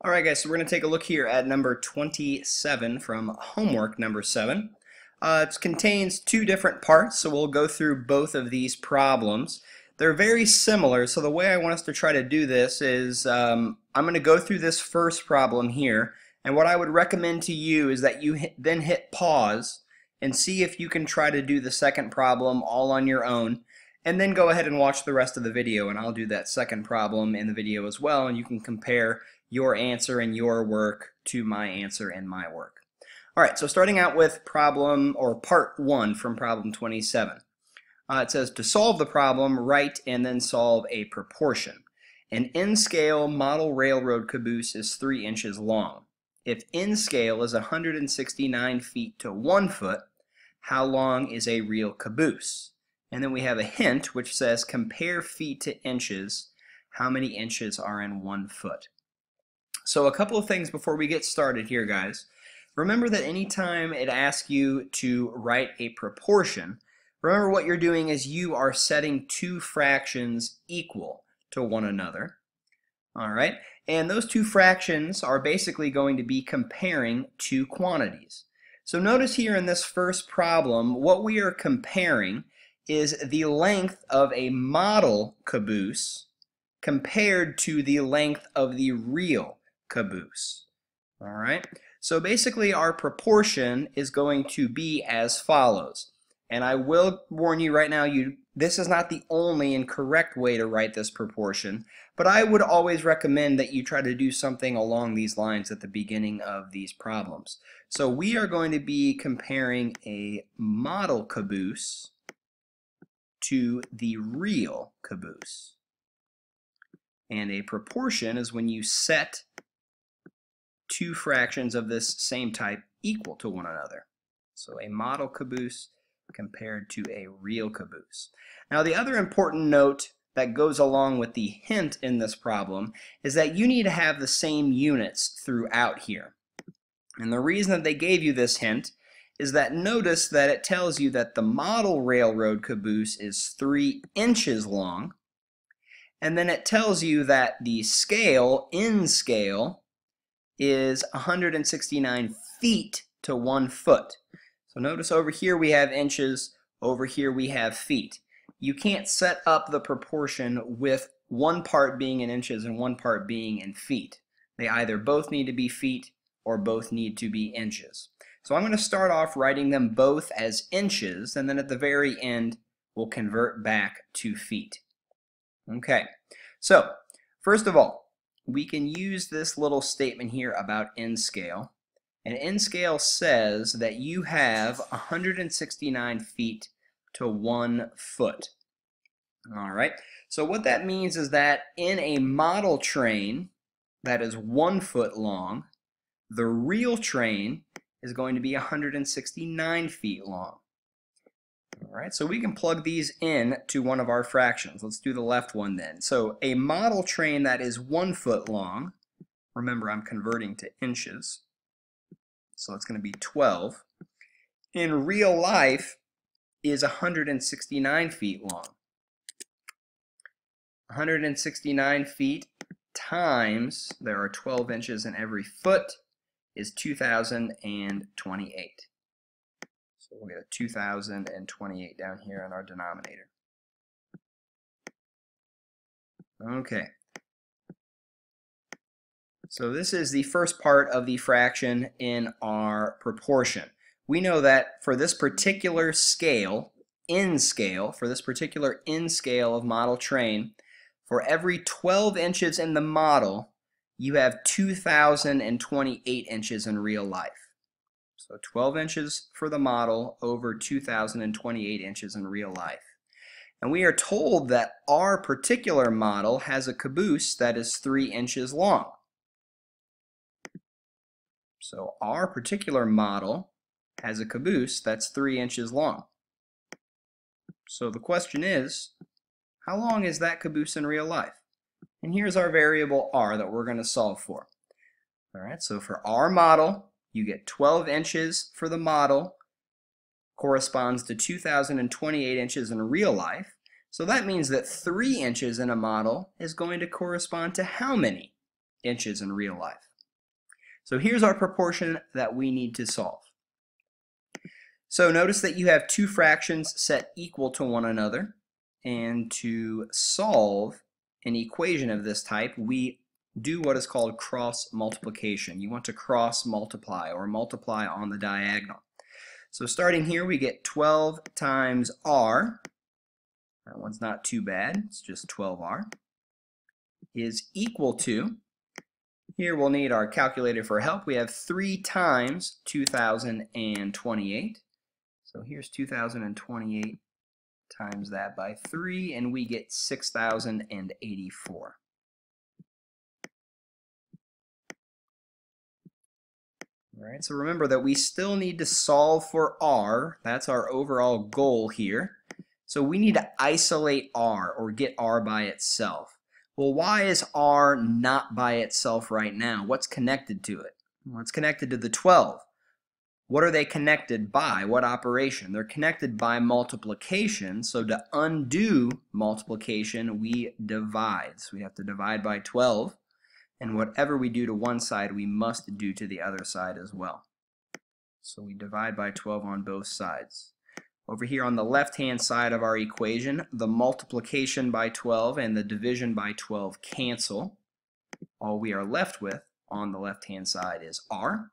Alright guys, so we're going to take a look here at number 27 from homework number 7. It contains two different parts, so we'll go through both of these problems. They're very similar, so the way I want us to try to do this is I'm going to go through this first problem here, and what I would recommend to you is that you then hit pause and see if you can try to do the second problem all on your own, and then go ahead and watch the rest of the video, and I'll do that second problem in the video as well, and you can compare your answer and your work to my answer and my work. Alright, so starting out with problem, or part 1 from problem 27. It says, to solve the problem, write and then solve a proportion. An N-scale model railroad caboose is 3 inches long. If N-scale is 169 feet to 1 foot, how long is a real caboose? And then we have a hint which says, compare feet to inches. How many inches are in 1 foot? So a couple of things before we get started here, guys. Remember that anytime it asks you to write a proportion, remember what you're doing is you are setting two fractions equal to one another. Alright, and those two fractions are basically going to be comparing two quantities. So notice here in this first problem, what we are comparing is the length of a model caboose compared to the length of the real caboose. Alright, so basically our proportion is going to be as follows. And I will warn you right now, this is not the only and correct way to write this proportion, but I would always recommend that you try to do something along these lines at the beginning of these problems. So we are going to be comparing a model caboose to the real caboose. And a proportion is when you set two fractions of this same type equal to one another. So a model caboose compared to a real caboose. Now the other important note that goes along with the hint in this problem is that you need to have the same units throughout here. And the reason that they gave you this hint is that notice that it tells you that the model railroad caboose is 3 inches long, and then it tells you that the scale, N-scale, is 169 feet to 1 foot. So notice over here we have inches, over here we have feet. You can't set up the proportion with one part being in inches and one part being in feet. They either both need to be feet or both need to be inches. So I'm going to start off writing them both as inches, and then at the very end we'll convert back to feet. Okay, so first of all, we can use this little statement here about N-scale. And N-scale says that you have 169 feet to 1 foot. Alright, so what that means is that in a model train that is 1 foot long, the real train is going to be 169 feet long. Alright, so we can plug these in to one of our fractions. Let's do the left one then. So a model train that is 1 foot long, remember I'm converting to inches, so it's going to be 12, in real life is 169 feet long. 169 feet times, there are 12 inches in every foot, is 2,028. So we'll get a 2,028 down here in our denominator. Okay. So this is the first part of the fraction in our proportion. We know that for this particular scale, N-scale, for this particular N-scale of model train, for every 12 inches in the model, you have 2,028 inches in real life. So 12 inches for the model over 2,028 inches in real life. And we are told that our particular model has a caboose that is 3 inches long. So our particular model has a caboose that's 3 inches long. So the question is, how long is that caboose in real life? And here's our variable r that we're going to solve for. Alright, so for our model, you get 12 inches for the model, corresponds to 2,028 inches in real life. So that means that 3 inches in a model is going to correspond to how many inches in real life? So here's our proportion that we need to solve. So notice that you have two fractions set equal to one another, and to solve an equation of this type, we do what is called cross multiplication. You want to cross multiply or multiply on the diagonal. So starting here, we get 12 times r. That one's not too bad, it's just 12r, is equal to, here we'll need our calculator for help. We have 3 times 2028. So here's 2028 times that by 3, and we get 6,084. All right, so remember that we still need to solve for r. That's our overall goal here. So we need to isolate r, or get r by itself. Well, why is r not by itself right now? What's connected to it? Well, it's connected to the 12. What are they connected by? What operation? They're connected by multiplication. So to undo multiplication, we divide. So we have to divide by 12. And whatever we do to one side, we must do to the other side as well. So we divide by 12 on both sides. Over here on the left-hand side of our equation, the multiplication by 12 and the division by 12 cancel. All we are left with on the left-hand side is r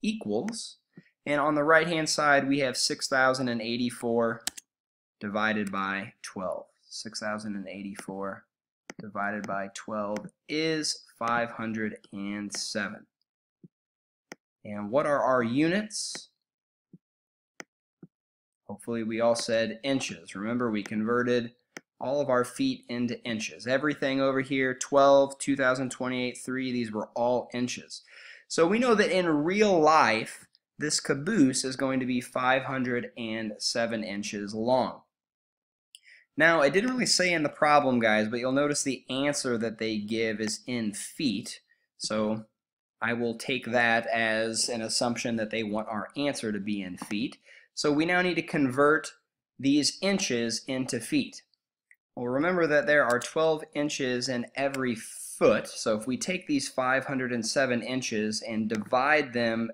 equals, and on the right-hand side we have 6,084 divided by 12. 6,084 divided by 12 is 507. And what are our units? Hopefully we all said inches. Remember, we converted all of our feet into inches. Everything over here, 12, 2028, 3, these were all inches. So we know that in real life, this caboose is going to be 507 inches long. Now, it didn't really say in the problem, guys, but you'll notice the answer that they give is in feet. So I will take that as an assumption that they want our answer to be in feet. So we now need to convert these inches into feet. Well, remember that there are 12 inches in every foot. So if we take these 507 inches and divide them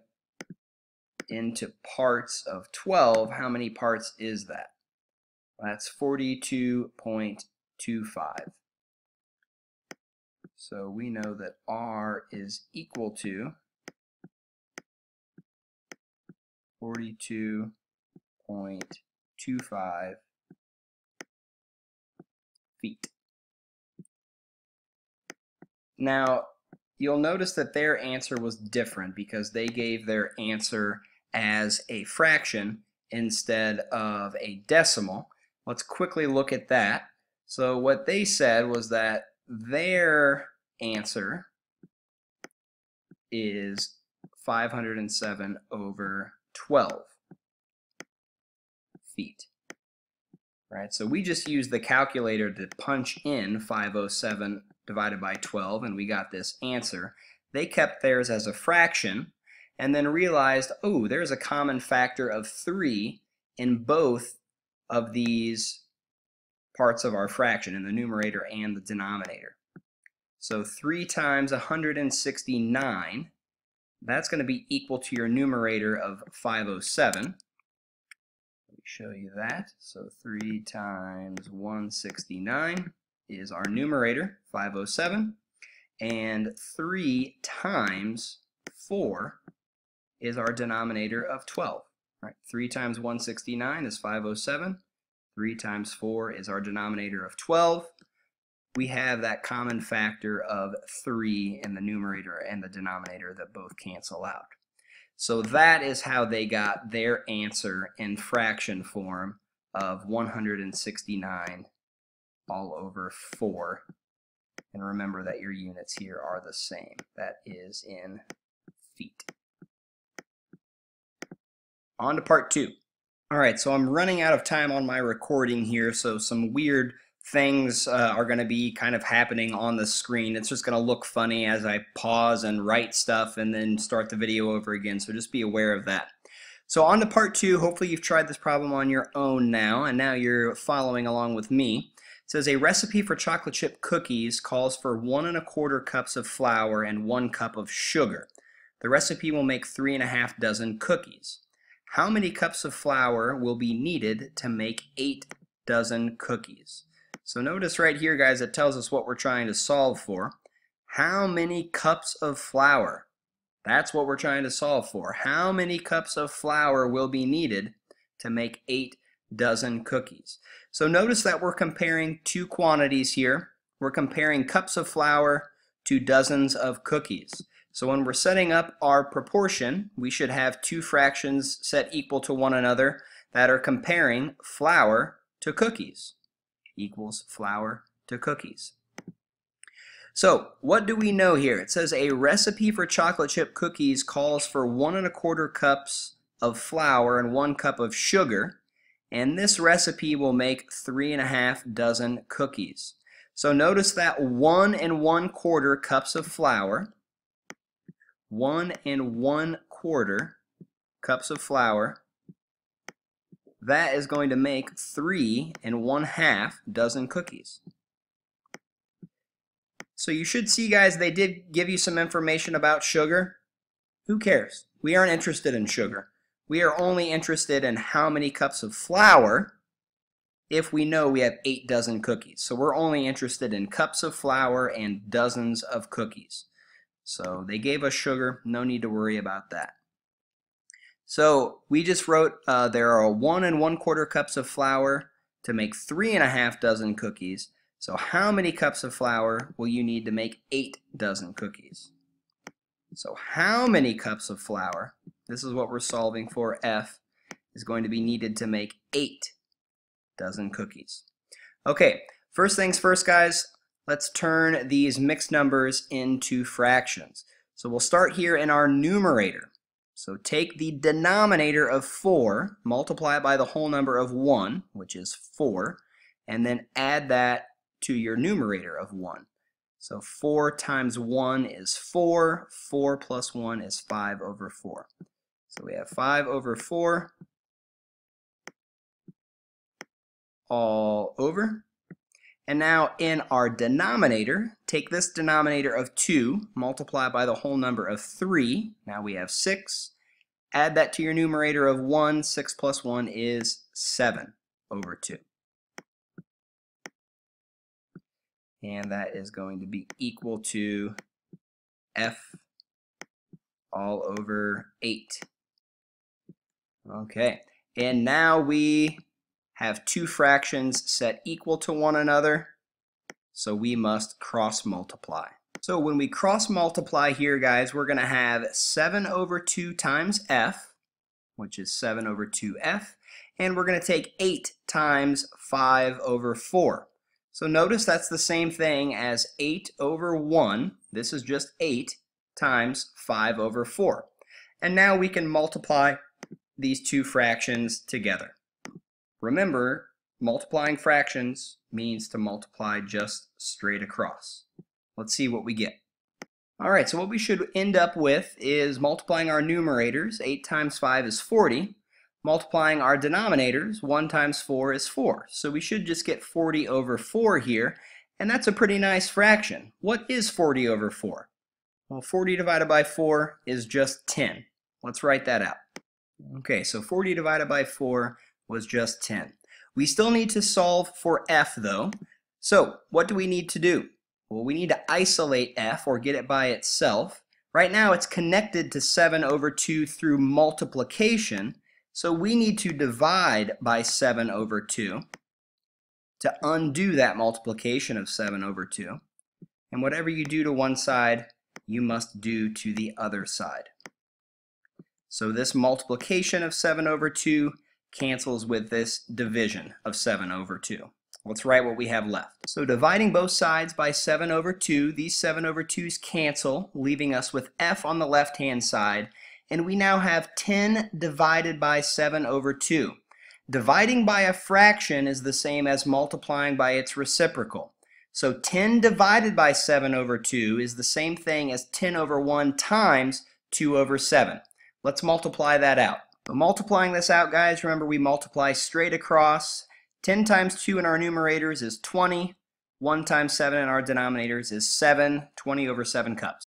into parts of 12, how many parts is that? That's 42.25. So we know that r is equal to 42.25 feet. Now, you'll notice that their answer was different because they gave their answer as a fraction instead of a decimal. Let's quickly look at that. So what they said was that their answer is 507 over 12 feet. Right? So we just used the calculator to punch in 507 divided by 12, and we got this answer. They kept theirs as a fraction and then realized, oh, there's a common factor of 3 in both of these parts of our fraction, in the numerator and the denominator. So 3 times 169, that's going to be equal to your numerator of 507. Let me show you that. So 3 times 169 is our numerator, 507, and 3 times 4 is our denominator of 12. Right? 3 times 169 is 507. 3 times 4 is our denominator of 12. We have that common factor of 3 in the numerator and the denominator that both cancel out. So that is how they got their answer in fraction form of 169 all over 4. And remember that your units here are the same. That is in feet. On to part 2. Alright, so I'm running out of time on my recording here, so some weird things are going to be kind of happening on the screen. It's just going to look funny as I pause and write stuff and then start the video over again, so just be aware of that. So on to part 2. Hopefully you've tried this problem on your own now, and now you're following along with me. It says a recipe for chocolate chip cookies calls for 1 1/4 cups of flour and 1 cup of sugar. The recipe will make 3 1/2 dozen cookies. How many cups of flour will be needed to make 8 dozen cookies? So notice right here, guys, it tells us what we're trying to solve for. How many cups of flour? That's what we're trying to solve for. How many cups of flour will be needed to make 8 dozen cookies? So notice that we're comparing two quantities here. We're comparing cups of flour to dozens of cookies. So when we're setting up our proportion, we should have two fractions set equal to one another that are comparing flour to cookies. Equals flour to cookies. So what do we know here? It says a recipe for chocolate chip cookies calls for 1 1/4 cups of flour and 1 cup of sugar, and this recipe will make 3 1/2 dozen cookies. So notice that 1 1/4 cups of flour, 1 1/4 cups of flour, that is going to make 3 1/2 dozen cookies. So you should see, guys, they did give you some information about sugar. Who cares? We aren't interested in sugar. We are only interested in how many cups of flour if we know we have 8 dozen cookies. So we're only interested in cups of flour and dozens of cookies. So they gave us sugar, no need to worry about that. So we just wrote there are 1 1/4 cups of flour to make 3 1/2 dozen cookies. So how many cups of flour will you need to make 8 dozen cookies? So how many cups of flour, this is what we're solving for, F, is going to be needed to make 8 dozen cookies. Okay, first things first, guys, let's turn these mixed numbers into fractions. So we'll start here in our numerator. So take the denominator of 4, multiply it by the whole number of 1, which is 4, and then add that to your numerator of 1. So 4 times 1 is 4. 4 plus 1 is 5 over 4. So we have 5 over 4 all over. And now in our denominator, take this denominator of 2, multiply by the whole number of 3. Now we have 6. Add that to your numerator of 1. 6 plus 1 is 7 over 2. And that is going to be equal to F all over 8. Okay, and now we have two fractions set equal to one another, so we must cross multiply. So when we cross multiply here, guys, we're going to have 7 over 2 times F, which is 7 over 2F, and we're going to take 8 times 5 over 4. So notice that's the same thing as 8 over 1. This is just 8 times 5 over 4. And now we can multiply these two fractions together. Remember, multiplying fractions means to multiply just straight across. Let's see what we get. Alright, so what we should end up with is multiplying our numerators. 8 times 5 is 40. Multiplying our denominators, 1 times 4 is 4. So we should just get 40 over 4 here, and that's a pretty nice fraction. What is 40 over 4? Well, 40 divided by 4 is just 10. Let's write that out. Okay, so 40 divided by 4 was just 10. We still need to solve for F, though. So what do we need to do? Well, we need to isolate F, or get it by itself. Right now it's connected to 7 over 2 through multiplication. So we need to divide by 7 over 2 to undo that multiplication of 7 over 2. And whatever you do to one side, you must do to the other side. So this multiplication of 7 over 2 cancels with this division of 7 over 2. Let's write what we have left. So dividing both sides by 7 over 2, these 7 over 2's cancel, leaving us with F on the left-hand side. And we now have 10 divided by 7 over 2. Dividing by a fraction is the same as multiplying by its reciprocal. So 10 divided by 7 over 2 is the same thing as 10 over 1 times 2 over 7. Let's multiply that out. But multiplying this out, guys, remember we multiply straight across. 10 times 2 in our numerators is 20. 1 times 7 in our denominators is 7. 20 over 7 cups.